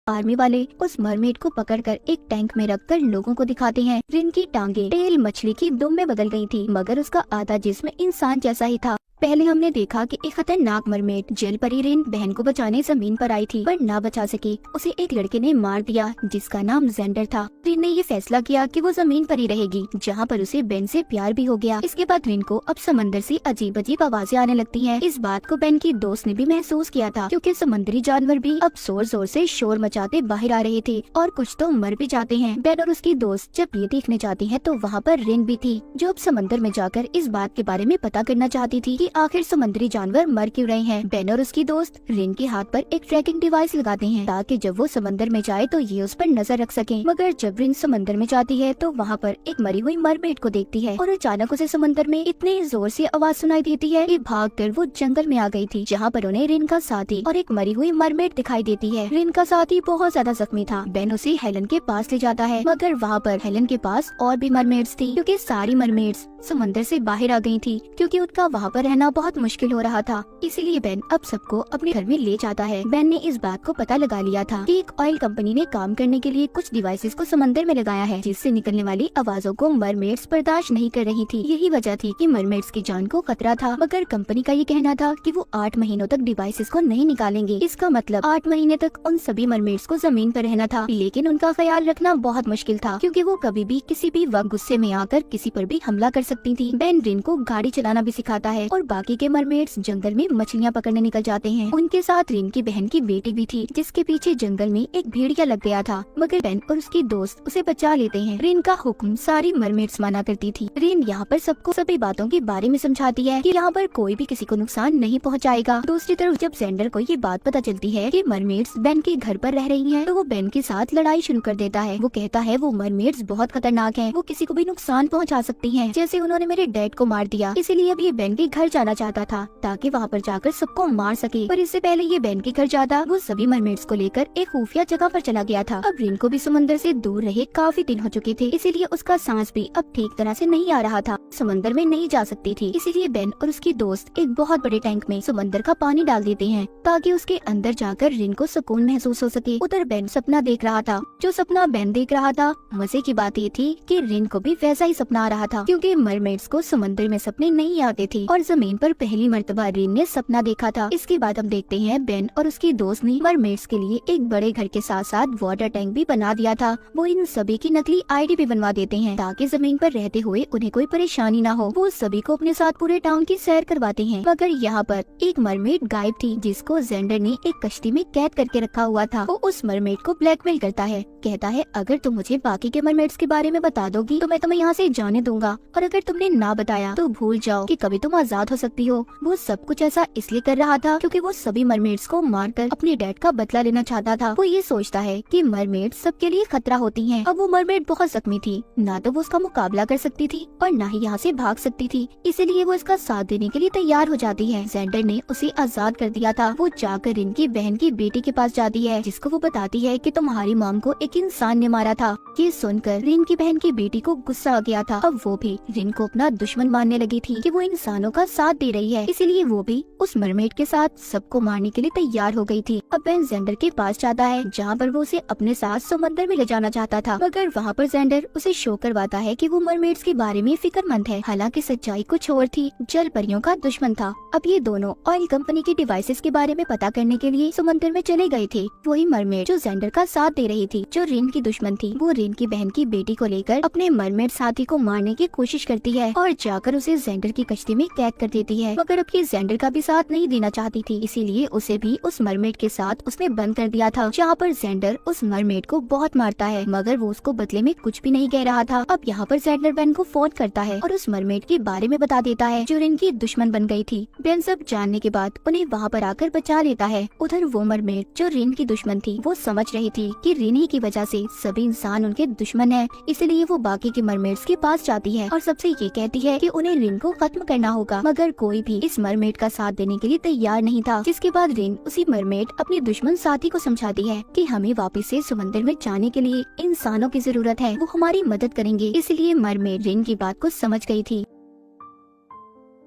Army वाले उस mermaid को पकड़कर एक टैंक में रखकर लोगों को दिखाते हैं। रिन की टांगे टेल मछली की दुम में बदल गई थी, मगर उसका आधा जिस्म इंसान जैसा ही था। पहले हमने देखा कि एक खतरनाक मरमेड जल परी रिन बहन को बचाने जमीन पर आई थी, पर ना बचा सकी। उसे एक लड़के ने मार दिया जिसका नाम जेंडर था। रिन ने ये फैसला किया कि वो जमीन पर ही रहेगी, जहाँ पर उसे बेन से प्यार भी हो गया। इसके बाद रिन को अब समंदर से अजीब अजीब आवाजें आने लगती हैं। इस बात को बेन की दोस्त ने भी महसूस किया था, क्योंकि समुद्री जानवर भी अब जोर जोर से शोर मचाते बाहर आ रहे थे और कुछ तो मर भी जाते हैं। बेन और उसकी दोस्त जब ये देखने जाती है तो वहाँ पर रिन भी थी, जो अब समंदर में जाकर इस बात के बारे में पता करना चाहती थी कि आखिर समुद्री जानवर मर क्यों रहे हैं। बेन और उसकी दोस्त रिन के हाथ पर एक ट्रैकिंग डिवाइस लगाते हैं, ताकि जब वो समंदर में जाए तो ये उस पर नजर रख सकें। मगर जब रिन समंदर में जाती है तो वहाँ पर एक मरी हुई मरमेड को देखती है और अचानक उसे समंदर में इतनी जोर से आवाज सुनाई देती है कि भागकर वो जंगल में आ गई थी, जहाँ पर उन्हें रिन का साथी और एक मरी हुई मरमेड दिखाई देती है। रिन का साथी बहुत ज्यादा जख्मी था। बेन उसे हेलन के पास ले जाता है, मगर वहाँ पर हेलन के पास और भी मरमेड्स थी, क्योंकि सारी मरमेड्स समंदर से बाहर आ गई थी, क्योंकि उनका वहाँ पर रहना बहुत मुश्किल हो रहा था। इसीलिए बेन अब सबको अपने घर में ले जाता है। बेन ने इस बात को पता लगा लिया था कि एक ऑयल कंपनी ने काम करने के लिए कुछ डिवाइसेस को समंदर में लगाया है, जिससे निकलने वाली आवाजों को मरमेड्स बर्दाश्त नहीं कर रही थी। यही वजह थी कि मरमेड्स की जान को खतरा था, मगर कंपनी का ये कहना था कि वो 8 महीनों तक डिवाइसेस को नहीं निकालेंगे। इसका मतलब 8 महीने तक उन सभी मरमेड्स को जमीन पर रहना था, लेकिन उनका ख्याल रखना बहुत मुश्किल था, क्योंकि वो कभी भी किसी भी वक्त गुस्से में आकर किसी पर भी हमला कर सकती थी। बेन रिन को गाड़ी चलाना भी सिखाता है और बाकी के मरमेड्स जंगल में मछलियाँ पकड़ने निकल जाते हैं। उनके साथ रिन की बहन की बेटी भी थी, जिसके पीछे जंगल में एक भेड़िया लग गया था, मगर बेन और उसकी दोस्त उसे बचा लेते हैं। रिन का हुक्म सारी मरमेड्स माना करती थी। रिन यहाँ पर सबको सभी बातों के बारे में समझाती है कि यहाँ पर कोई भी किसी को नुकसान नहीं पहुँचाएगा। दूसरी तरफ जब जेंडर को ये बात पता चलती है कि मरमेड्स बेन के घर पर रह रही हैं, तो वो बेन के साथ लड़ाई शुरू कर देता है। वो कहता है वो मरमेड्स बहुत खतरनाक हैं, वो किसी को भी नुकसान पहुँचा सकती हैं, जैसे उन्होंने मेरे डैड को मार दिया। इसीलिए अब ये बेन के घर जाना चाहता था, ताकि वहाँ पर जाकर सबको मार सके। पर इससे पहले ये बेन के घर जाता, वो सभी मरमेड्स को लेकर एक खुफिया जगह पर चला गया था। अब रिन को भी समंदर से दूर रहे काफी दिन हो चुके थे, इसीलिए उसका सांस भी अब ठीक तरह से नहीं आ रहा था। समंदर में नहीं जा सकती थी, इसीलिए बेन और उसकी दोस्त एक बहुत बड़े टैंक में समंदर का पानी डाल देते हैं, ताकि उसके अंदर जाकर रिन को सुकून महसूस हो सके। उधर बेन सपना देख रहा था। जो सपना बेन देख रहा था, मजे की बात ये थी कि रिन को भी वैसा ही सपना आ रहा था, क्योंकि मरमेड्स को समंदर में सपने नहीं आते थे और जमीन पर पहली मर्तबा रिन ने सपना देखा था। इसके बाद हम देखते हैं बेन और उसकी दोस्त ने मरमेड्स के लिए एक बड़े घर के साथ साथ वाटर टैंक भी बना दिया था। वो इन सभी की नकली आईडी भी बनवा देते हैं, ताकि जमीन पर रहते हुए उन्हें कोई परेशानी ना हो। वो सभी को अपने साथ पूरे टाउन की सैर करवाते हैं, मगर यहाँ पर एक मरमेड गायब थी, जिसको जेंडर ने एक कश्ती में कैद करके रखा हुआ था। वो उस मरमेड को ब्लैकमेल करता है, कहता है अगर तुम मुझे बाकी के मरमेड्स के बारे में बता दोगी तो मैं तुम्हें यहाँ से जाने दूंगा, और अगर तुमने ना बताया तो भूल जाओ कि कभी तुम आजाद हो सकती हो। वो सब कुछ ऐसा इसलिए कर रहा था क्योंकि वो सभी मरमेड्स को मारकर अपने डैड का बदला लेना चाहता था। वो ये सोचता है कि मरमेड सबके लिए खतरा होती हैं। अब वो मरमेड बहुत जख्मी थी, ना तो वो उसका मुकाबला कर सकती थी और ना ही यहाँ से भाग सकती थी, इसीलिए वो इसका साथ देने के लिए तैयार हो जाती है। जेंडर ने उसे आजाद कर दिया था। वो जाकर इनकी बहन की बेटी के पास जाती है, जिसको वो बताती है कि तुम्हारी मॉम को एक इंसान ने मारा था। ये सुनकर रिन की बहन की बेटी को गुस्सा आ गया था। अब वो भी रिन को अपना दुश्मन मानने लगी थी कि वो इंसानों का साथ दे रही है, इसीलिए वो भी उस मरमेड के साथ सबको मारने के लिए तैयार हो गई थी। अब बेन जेंडर के पास जाता है, जहाँ पर वो उसे अपने साथ समंदर में ले जाना चाहता था, मगर वहाँ पर जेंडर उसे शो करवाता है कि वो मरमेड्स के बारे में फिक्रमंद है। हालांकि सच्चाई कुछ और थी, जल परियों का दुश्मन था। अब ये दोनों ऑयल कंपनी की डिवाइसेस के बारे में पता करने के लिए समंदर में चले गए थे। वही मरमेड जो जेंडर का साथ दे रही थी, जो रिन की दुश्मन थी, वो रिन की बहन की बेटी को लेकर अपने मरमेड साथी को मारने की कोशिश करती है और जाकर उसे जेंडर की कश्ती में कैद कर देती है। मगर अब ये जेंडर का भी साथ नहीं देना चाहती थी, इसीलिए उसे भी उस मरमेड के साथ उसने बंद कर दिया था, जहाँ पर जेंडर उस मरमेड को बहुत मारता है, मगर वो उसको बदले में कुछ भी नहीं कह रहा था। अब यहाँ पर जेंडर बेन को फोन करता है और उस मरमेड के बारे में बता देता है, जो रिन की दुश्मन बन गई थी। बेन सब जानने के बाद उन्हें वहाँ पर आकर बचा लेता है। उधर वो मरमेड जो रिन की दुश्मन थी, वो समझ रही थी कि रिन ही की वजह से सभी इंसान उनके दुश्मन है, इसलिए वो बाकी के मरमेड्स के पास जाती है और सबसे ये कहती है कि उन्हें रिन को खत्म करना होगा, मगर कोई भी इस मरमेड का साथ देने के लिए तैयार नहीं था। जिसके बाद रिन उसी मरमेड अपनी दुश्मन साथी को समझाती है कि हमें वापस से समंदर में जाने के लिए इंसानों की जरूरत है, वो हमारी मदद करेंगे। इसलिए मरमेड रिन की बात को समझ गई थी।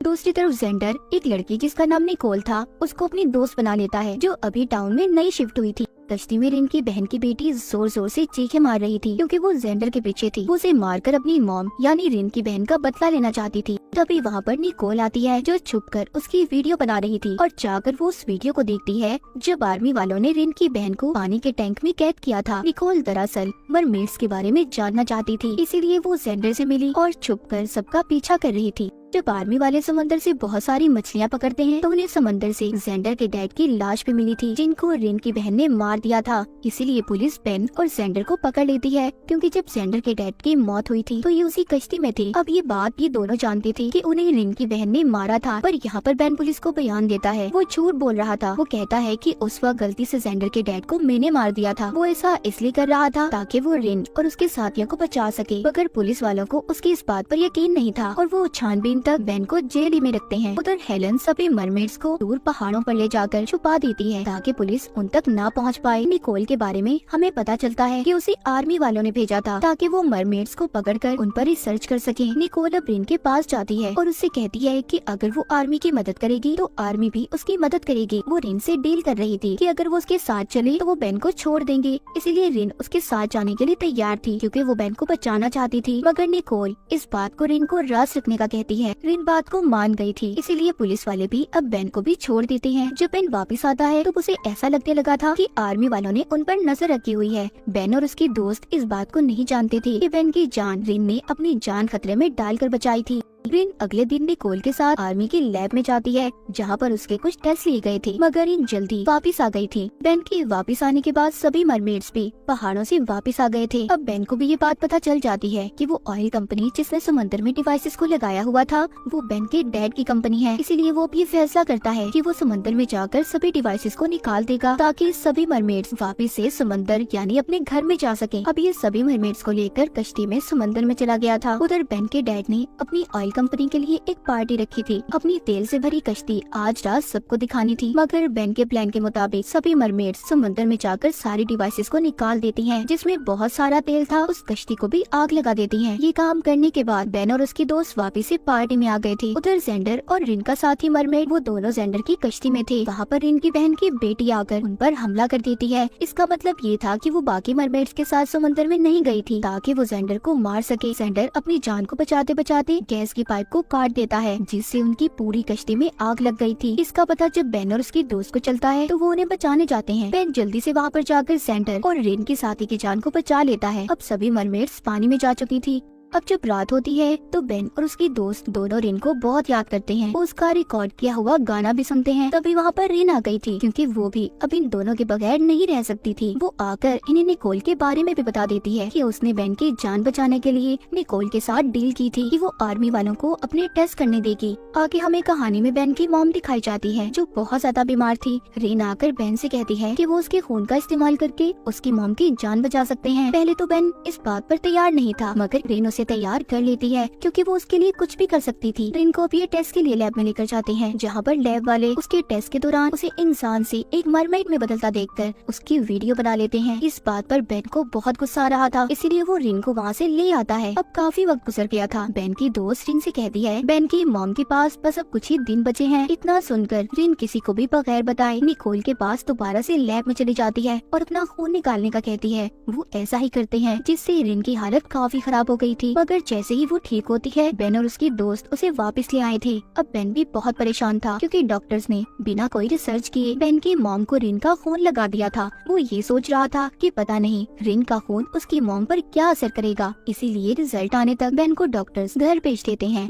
दूसरी तरफ जेंडर एक लड़की जिसका नाम निकोल था, उसको अपनी दोस्त बना लेता है, जो अभी टाउन में नई शिफ्ट हुई थी। कश्ती में रिन की बहन की बेटी जोर जोर से चीखें मार रही थी क्योंकि वो जेंडर के पीछे थी। वो उसे मारकर अपनी मॉम यानी रिन की बहन का बदला लेना चाहती थी। तभी वहाँ पर निकोल आती है जो छुपकर उसकी वीडियो बना रही थी और जाकर वो उस वीडियो को देखती है जब आर्मी वालों ने रिन की बहन को पानी के टैंक में कैद किया था। निकोल दरअसल मरमेड्स के बारे में जानना चाहती थी, इसीलिए वो जेंडर से मिली और छुपकर सबका पीछा कर रही थी। जब आर्मी वाले समंदर से बहुत सारी मछलियाँ पकड़ते हैं तो उन्हें समंदर से जेंडर के डैड की लाश भी मिली थी जिनको रिन की बहन ने मार दिया था। इसीलिए पुलिस बेन और जेंडर को पकड़ लेती है क्योंकि जब जेंडर के डैड की मौत हुई थी तो ये उसी कश्ती में थे। अब ये बात ये दोनों जानती थी कि उन्हें रिन की बहन ने मारा था, पर यहाँ पर बेन पुलिस को बयान देता है वो झूठ बोल रहा था। वो कहता है कि उस वक्त गलती से जेंडर के डैड को मैंने मार दिया था। वो ऐसा इसलिए कर रहा था ताकि वो रिन और उसके साथियों को बचा सके, मगर पुलिस वालों को उसकी इस बात पर यकीन नहीं था और वो छानबीन तक बेन को जेल में रखते हैं। उधर हेलन सभी मरमेड्स को दूर पहाड़ों पर ले जाकर छुपा देती है ताकि पुलिस उन तक ना पहुंच पाए। निकोल के बारे में हमें पता चलता है कि उसे आर्मी वालों ने भेजा था ताकि वो मरमेड्स को पकड़कर उन पर रिसर्च कर सके। निकोल अब रिन के पास जाती है और उससे कहती है कि अगर वो आर्मी की मदद करेगी तो आर्मी भी उसकी मदद करेगी। वो रिन से डील कर रही थी कि अगर वो उसके साथ चले तो वो बेन को छोड़ देंगे, इसीलिए रिन उसके साथ जाने के लिए तैयार थी क्योंकि वो बेन को बचाना चाहती थी। मगर निकोल इस बात को रिन को राज रखने का कहती है। रिन बात को मान गई थी, इसीलिए पुलिस वाले भी अब बेन को भी छोड़ देते हैं। जब बेन वापस आता है तो उसे ऐसा लगने लगा था कि आर्मी वालों ने उन पर नजर रखी हुई है। बेन और उसकी दोस्त इस बात को नहीं जानते थे कि बेन की जान रिन ने अपनी जान खतरे में डालकर बचाई थी। रिन अगले दिन निकोल के साथ आर्मी की लैब में जाती है जहाँ पर उसके कुछ टेस्ट लिए गए थे, मगर रिन जल्दी वापस आ गई थी। बेन के वापस आने के बाद सभी मरमेड्स भी पहाड़ों से वापस आ गए थे। अब बेन को भी ये बात पता चल जाती है कि वो ऑयल कंपनी जिसने समंदर में डिवाइसेस को लगाया हुआ था वो बेन के डैड की कंपनी है। इसीलिए वो भी फैसला करता है कि वो समंदर में जाकर सभी डिवाइसेस को निकाल देगा ताकि सभी मरमेड्स वापस से समंदर यानी अपने घर में जा सके। अब ये सभी मरमेड्स को लेकर कश्ती में समंदर में चला गया था। उधर बेन के डैड ने अपनी ऑयल कंपनी के लिए एक पार्टी रखी थी। अपनी तेल से भरी कश्ती आज रात सबको दिखानी थी, मगर बेन के प्लान के मुताबिक सभी मरमेड्स समंदर में जाकर सारी डिवाइसेस को निकाल देती हैं, जिसमें बहुत सारा तेल था। उस कश्ती को भी आग लगा देती हैं। ये काम करने के बाद बेन और उसकी दोस्त वापस से पार्टी में आ गए थे। उधर जेंडर और रिन का साथी मरमेड वो दोनों जेंडर की कश्ती में थे। वहाँ पर रिन की बहन की बेटी आकर उन पर हमला कर देती है। इसका मतलब ये था कि वो बाकी मरमेड्स के साथ समंदर में नहीं गई थी ताकि वो जेंडर को मार सके। जेंडर अपनी जान को बचाते बचाते गैस की पाइप को काट देता है जिससे उनकी पूरी कश्ती में आग लग गई थी। इसका पता जब बेन और उसकी दोस्त को चलता है तो वो उन्हें बचाने जाते हैं। बेन जल्दी से वहाँ पर जाकर जेंडर और रिन की साथी की जान को बचा लेता है। अब सभी मरमेड्स पानी में जा चुकी थी। अब जब रात होती है तो बेन और उसकी दोस्त दोनों रिन को बहुत याद करते हैं। वो उसका रिकॉर्ड किया हुआ गाना भी सुनते हैं। तभी वहाँ पर रिन आ गई थी क्योंकि वो भी अब इन दोनों के बगैर नहीं रह सकती थी। वो आकर इन्हें निकोल के बारे में भी बता देती है कि उसने बेन की जान बचाने के लिए निकोल के साथ डील की थी कि वो आर्मी वालों को अपने टेस्ट करने देगी। आगे हमें कहानी में बेन की मॉम दिखाई जाती है जो बहुत ज्यादा बीमार थी। रिन आकर बेन से कहती है कि वो उसके खून का इस्तेमाल करके उसकी मॉम की जान बचा सकते हैं। पहले तो बेन इस बात पर तैयार नहीं था, मगर रिन उसे तैयार कर लेती है क्योंकि वो उसके लिए कुछ भी कर सकती थी। रिन को भी टेस्ट के लिए लैब में लेकर जाते हैं जहाँ पर लैब वाले उसके टेस्ट के दौरान उसे इंसान से एक मरमेड में बदलता देखकर उसकी वीडियो बना लेते हैं। इस बात पर बेन को बहुत गुस्सा आ रहा था, इसीलिए वो रिन को वहाँ से ले आता है। अब काफी वक्त गुजर गया था। बेन की दोस्त रिन से कहती है बेन की मॉम के पास बस अब कुछ ही दिन बचे हैं। इतना सुनकर रिन किसी को भी बगैर बताए निकोल के पास दोबारा से लैब में चली जाती है और अपना खून निकालने का कहती है। वो ऐसा ही करते हैं जिससे रिन की हालत काफी खराब हो गई थी, मगर जैसे ही वो ठीक होती है बेन और उसकी दोस्त उसे वापस ले आए थे। अब बेन भी बहुत परेशान था क्योंकि डॉक्टर्स ने बिना कोई रिसर्च किए बेन की मॉम को रिन का खून लगा दिया था। वो ये सोच रहा था कि पता नहीं रिन का खून उसकी मॉम पर क्या असर करेगा, इसीलिए रिजल्ट आने तक बेन को डॉक्टर्स घर भेज देते हैं।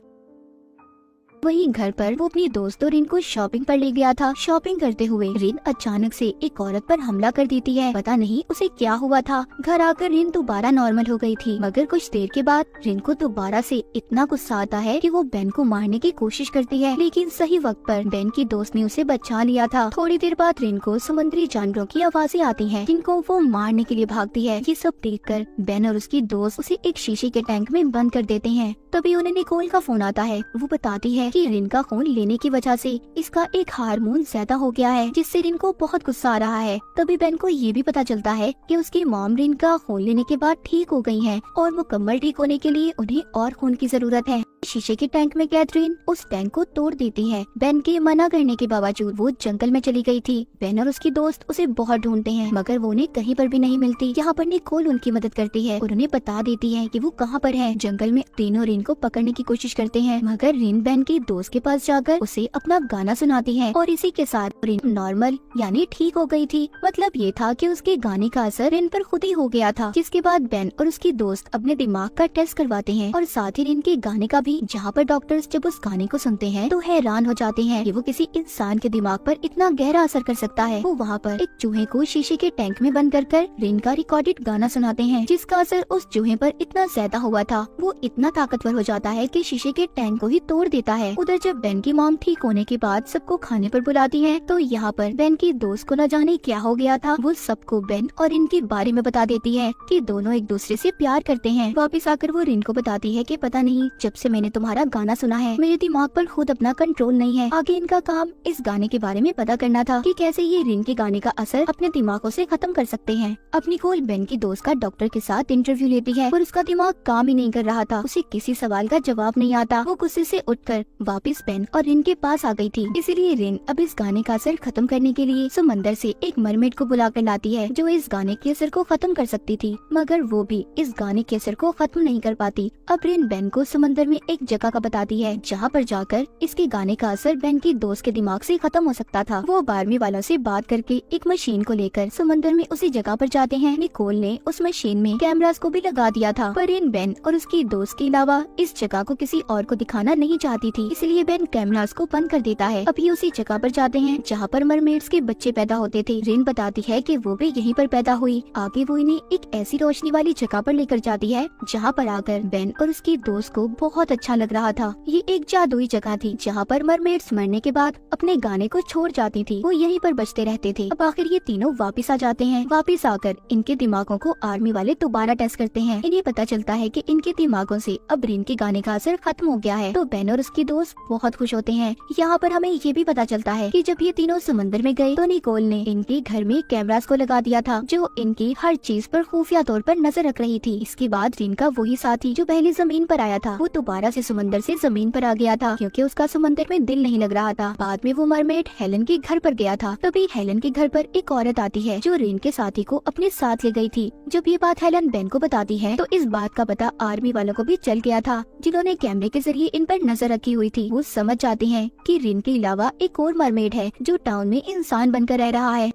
वहीं घर पर वो अपनी दोस्त और रिन को शॉपिंग पर ले गया था। शॉपिंग करते हुए रिन अचानक से एक औरत पर हमला कर देती है। पता नहीं उसे क्या हुआ था। घर आकर रिन दोबारा नॉर्मल हो गई थी, मगर कुछ देर के बाद रिन को दोबारा से इतना गुस्सा आता है कि वो बेन को मारने की कोशिश करती है, लेकिन सही वक्त पर बेन की दोस्त ने उसे बचा लिया था। थोड़ी देर बाद रिन को समुद्री जानवरों की आवाजें आती हैं, जिनको वो मारने के लिए भागती है। ये सब देखकर बेन और उसकी दोस्त उसे एक शीशे के टैंक में बंद कर देते हैं। तभी उन्हें निकोल का फोन आता है। वो बताती है कि रिन का खून लेने की वजह से इसका एक हार्मोन ज्यादा हो गया है, जिससे रिन को बहुत गुस्सा आ रहा है। तभी बेन को ये भी पता चलता है कि उसकी मॉम रिन का खून लेने के बाद ठीक हो गई हैं और मुकम्मल ठीक होने के लिए उन्हें और खून की जरूरत है। शीशे के टैंक में कैद रिन उस टैंक को तोड़ देती है। बेन के मना करने के बावजूद वो जंगल में चली गई थी। बेन और उसकी दोस्त उसे बहुत ढूंढते हैं मगर वो उन्हें कहीं पर भी नहीं मिलती। यहाँ पर निकोल उनकी मदद करती है और उन्हें बता देती है कि वो कहाँ पर है। जंगल में तीनों रिन को पकड़ने की कोशिश करते हैं मगर रिन बेन की दोस्त के पास जाकर उसे अपना गाना सुनाती है और इसी के साथ रिन नॉर्मल यानी ठीक हो गई थी। मतलब ये था कि उसके गाने का असर रिन पर खुद ही हो गया था। जिसके बाद बेन और उसकी दोस्त अपने दिमाग का टेस्ट करवाते हैं और साथ ही रिन के गाने का भी, जहाँ पर डॉक्टर्स जब उस गाने को सुनते हैं तो हैरान हो जाते हैं कि वो किसी इंसान के दिमाग पर इतना गहरा असर कर सकता है। वो वहाँ पर एक चूहे को शीशे के टैंक में बंद कर रिन का रिकॉर्डेड गाना सुनाते हैं जिसका असर उस चूहे पर इतना ज्यादा हुआ था वो इतना ताकतवर हो जाता है कि शीशे के टैंक को ही तोड़ देता है। उधर जब बेन की मॉम ठीक होने के बाद सबको खाने पर बुलाती है तो यहाँ पर बेन की दोस्त को न जाने क्या हो गया था। वो सबको बेन और इनके बारे में बता देती है कि दोनों एक दूसरे से प्यार करते हैं। वापस आकर वो रिन को बताती है कि पता नहीं जब से मैंने तुम्हारा गाना सुना है मेरे दिमाग पर खुद अपना कंट्रोल नहीं है। आगे इनका काम इस गाने के बारे में पता करना था कि कैसे ये रिन के गाने का असर अपने दिमागों से खत्म कर सकते हैं। अब निकोल बेन की दोस्त का डॉक्टर के साथ इंटरव्यू लेती है और उसका दिमाग काम ही नहीं कर रहा था। उसे किसी सवाल का जवाब नहीं आता। वो गुस्से से उठकर वापस बेन और रिन के पास आ गई थी। इसीलिए रिन अब इस गाने का असर खत्म करने के लिए समंदर से एक मरमेड को बुला कर लाती है जो इस गाने के असर को खत्म कर सकती थी मगर वो भी इस गाने के असर को खत्म नहीं कर पाती। अब रिन बेन को समंदर में एक जगह का बताती है जहाँ पर जाकर इसके गाने का असर बेन की दोस्त के दिमाग से खत्म हो सकता था। वो आर्मी वालों से बात करके एक मशीन को लेकर समंदर में उसी जगह पर जाते हैं। निकोल ने उस मशीन में कैमरास को भी लगा दिया था पर इन बेन और उसकी दोस्त के अलावा इस जगह को किसी और को दिखाना नहीं चाहती थी, इसलिए बेन कैमरास को बंद कर देता है। अभी उसी जगह पर जाते हैं जहाँ पर मरमेड्स के बच्चे पैदा होते थे। रिन बताती है कि वो भी यहीं पर पैदा हुई। आगे वो इन्हें एक ऐसी रोशनी वाली जगह पर लेकर जाती है जहाँ पर आकर बेन और उसकी दोस्त को बहुत अच्छा लग रहा था। ये एक जादुई जगह थी जहाँ पर मरमेड्स मरने के बाद अपने गाने को छोड़ जाती थी। वो यहीं पर बचते रहते थे। अब आखिर ये तीनों वापस आ जाते हैं। वापस आकर इनके दिमागों को आर्मी वाले दोबारा टेस्ट करते हैं। इन्हें पता चलता है कि इनके दिमागों से अब रिन के गाने का असर खत्म हो गया है। तो बेन और उसकी दोस्त बहुत खुश होते हैं। यहाँ पर हमें ये भी पता चलता है कि जब ये तीनों समंदर में गए तो निकोल ने इनके घर में कैमरास को लगा दिया था जो इनकी हर चीज पर खुफिया तौर पर नजर रख रही थी। इसके बाद रिन का वही साथी जो पहले जमीन पर आया था वो दोबारा से समंदर से जमीन पर आ गया था क्योंकि उसका समंदर में दिल नहीं लग रहा था। बाद में वो मरमेड हेलन के घर पर गया था। तभी हेलन के घर पर एक औरत आती है जो रिन के साथी को अपने साथ ले गई थी। जब ये बात हेलन बेन को बताती है तो इस बात का पता आर्मी वालों को भी चल गया था जिन्होंने कैमरे के जरिए इन पर नजर रखी हुई थी। वो समझ जाते हैं कि रिन के अलावा एक और मरमेड है जो टाउन में इंसान बनकर रह रहा है।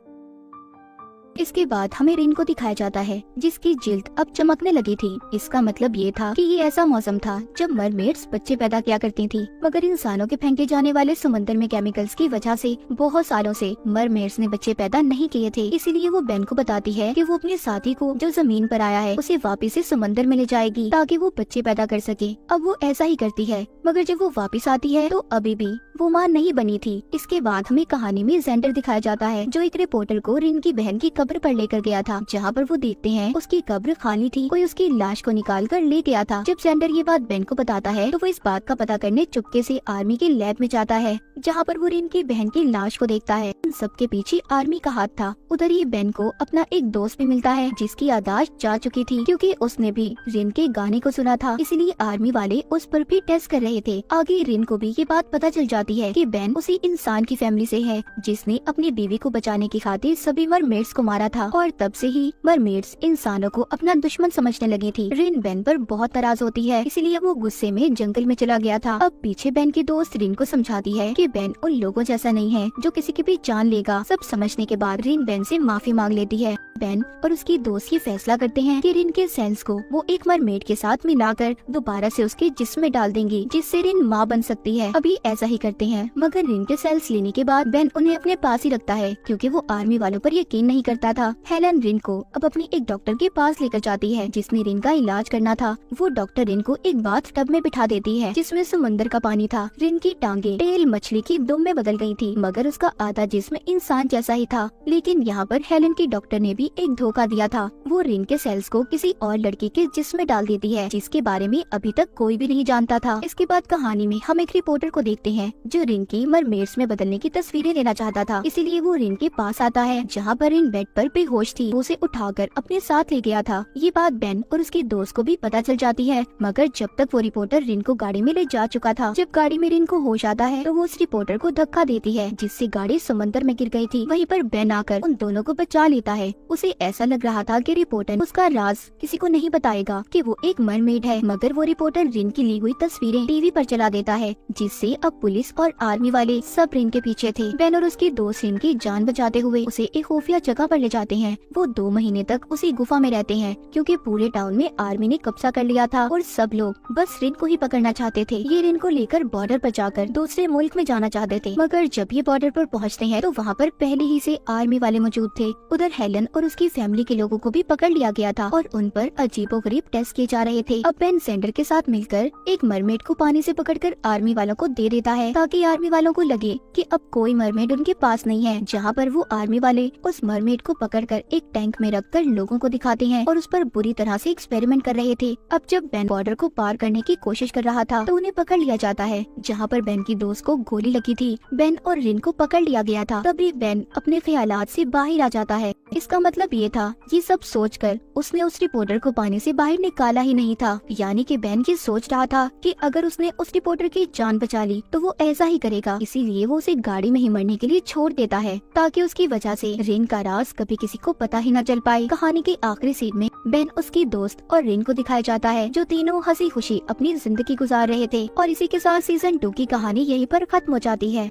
इसके बाद हमें रिन को दिखाया जाता है जिसकी जिल्द अब चमकने लगी थी। इसका मतलब ये था कि ये ऐसा मौसम था जब मरमेड्स बच्चे पैदा किया करती थी मगर इंसानों के फेंके जाने वाले समंदर में केमिकल्स की वजह से बहुत सालों से मरमेड्स ने बच्चे पैदा नहीं किए थे। इसीलिए वो बेन को बताती है कि वो अपने साथी को जो जमीन पर आया है उसे वापिस से समंदर में ले जाएगी ताकि वो बच्चे पैदा कर सके। अब वो ऐसा ही करती है मगर जब वो वापिस आती है तो अभी भी वो मां नहीं बनी थी। इसके बाद हमें कहानी में जेंडर दिखाया जाता है जो एक रिपोर्टर को रिन की बहन की कब्र पर लेकर गया था जहाँ पर वो देखते हैं उसकी कब्र खाली थी। कोई उसकी लाश को निकाल कर ले गया था। जब जेंडर ये बात बेन को बताता है तो वो इस बात का पता करने चुपके से आर्मी के लैब में जाता है जहाँ पर वो रिन की बहन की लाश को देखता है। इन सबके पीछे आर्मी का हाथ था। उधर ही बेन को अपना एक दोस्त भी मिलता है जिसकी याददाश्त जा चुकी थी क्योंकि उसने भी रिन के गाने को सुना था, इसीलिए आर्मी वाले उस पर भी टेस्ट कर रहे थे। आगे रिन को भी ये बात पता चल जाती है कि बेन उसी इंसान की फैमिली से है जिसने अपनी बीवी को बचाने की खातिर सभी मरमेड्स को मारा था और तब से ही मरमेड्स इंसानों को अपना दुश्मन समझने लगी थी। रिन बेन पर बहुत नाराज होती है इसलिए वो गुस्से में जंगल में चला गया था। अब पीछे बेन की दोस्त रिन को समझाती है कि बेन उन लोगों जैसा नहीं है जो किसी की भी जान लेगा। सब समझने के बाद रिन बेन से माफी मांग लेती है। बेन और उसकी दोस्त ये फैसला करते हैं कि रिन के सेल्स को वो एक मरमेड के साथ मिलाकर दोबारा से उसके जिस्म में डाल देंगी जिससे रिन माँ बन सकती है। अभी ऐसा ही करते हैं मगर रिन के सेल्स लेने के बाद बेन उन्हें अपने पास ही रखता है क्योंकि वो आर्मी वालों पर यकीन नहीं करता था। हेलन रिन को अब अपने एक डॉक्टर के पास लेकर जाती है जिसने रिन का इलाज करना था। वो डॉक्टर रिन को एक बाथ टब में बिठा देती है जिसमें समंदर का पानी था। रिन की टांगे टेल मछली की दुम में बदल गई थी मगर उसका आधा जिस्म इंसान जैसा ही था। लेकिन यहाँ पर हेलन की डॉक्टर ने भी एक धोखा दिया था। वो रिन के सेल्स को किसी और लड़की के जिस्म में डाल देती है जिसके बारे में अभी तक कोई भी नहीं जानता था। इसके बाद कहानी में हम एक रिपोर्टर को देखते हैं जो रिन की मरमेड्स में बदलने की तस्वीरें लेना चाहता था, इसीलिए वो रिन के पास आता है जहाँ पर रिन बेड पर बेहोश थी। वो उसे उठाकर अपने साथ ले गया था। ये बात बेन और उसके दोस्त को भी पता चल जाती है, मगर जब तक वो रिपोर्टर रिन को गाड़ी में ले जा चुका था। जब गाड़ी में रिन को होश आता है तो वो उस रिपोर्टर को धक्का देती है, जिससे गाड़ी समंदर में गिर गई थी। वहीं पर बेन आकर उन दोनों को बचा लेता है। उसे ऐसा लग रहा था कि रिपोर्टर उसका राज किसी को नहीं बताएगा कि वो एक मरमेड है, मगर वो रिपोर्टर रिन की ली हुई तस्वीरें टीवी पर चला देता है, जिससे अब पुलिस और आर्मी वाले सब रिन के पीछे थे। बेन और उसके दोस्त रिन की जान बचाते हुए उसे एक खुफिया जगह पर ले जाते हैं। वो 2 महीने तक उसी गुफा में रहते हैं, क्योंकि पूरे टाउन में आर्मी ने कब्जा कर लिया था और सब लोग बस रिन को ही पकड़ना चाहते थे। ये रिन को लेकर बॉर्डर पर जाकर दूसरे मुल्क में जाना चाहते थे, मगर जब ये बॉर्डर पर पहुँचते हैं तो वहाँ पर पहले ही से आर्मी वाले मौजूद थे। उधर हेलन और उसकी फैमिली के लोगों को भी पकड़ लिया गया था और उन पर अजीबोगरीब टेस्ट किए जा रहे थे। अब बेन सेंडर के साथ मिलकर एक मरमेड को पानी से पकड़कर आर्मी वालों को दे देता है, ताकि आर्मी वालों को लगे कि अब कोई मरमेड उनके पास नहीं है। जहाँ पर वो आर्मी वाले उस मरमेड को पकड़कर एक टैंक में रखकर लोगों को दिखाते हैं और उस पर बुरी तरह से एक्सपेरिमेंट कर रहे थे। अब जब बेन बॉर्डर को पार करने की कोशिश कर रहा था तो उन्हें पकड़ लिया जाता है, जहाँ पर बेन की दोस्त को गोली लगी थी। बेन और रिन को पकड़ लिया गया था। तभी बेन अपने ख्यालात से बाहर आ जाता है। इसका मतलब ये था, ये सब सोचकर उसने उस रिपोर्टर को पानी से बाहर निकाला ही नहीं था। यानी कि बेन ये सोच रहा था कि अगर उसने उस रिपोर्टर की जान बचा ली तो वो ऐसा ही करेगा, इसीलिए वो उसे गाड़ी में ही मरने के लिए छोड़ देता है, ताकि उसकी वजह से रिन का राज कभी किसी को पता ही न चल पाए। कहानी के आखिरी सीन में बेन, उसकी दोस्त और रिन को दिखाया जाता है, जो तीनों हंसी खुशी अपनी जिंदगी गुजार रहे थे। और इसी के साथ सीजन 2 की कहानी यहीं पर खत्म हो जाती है।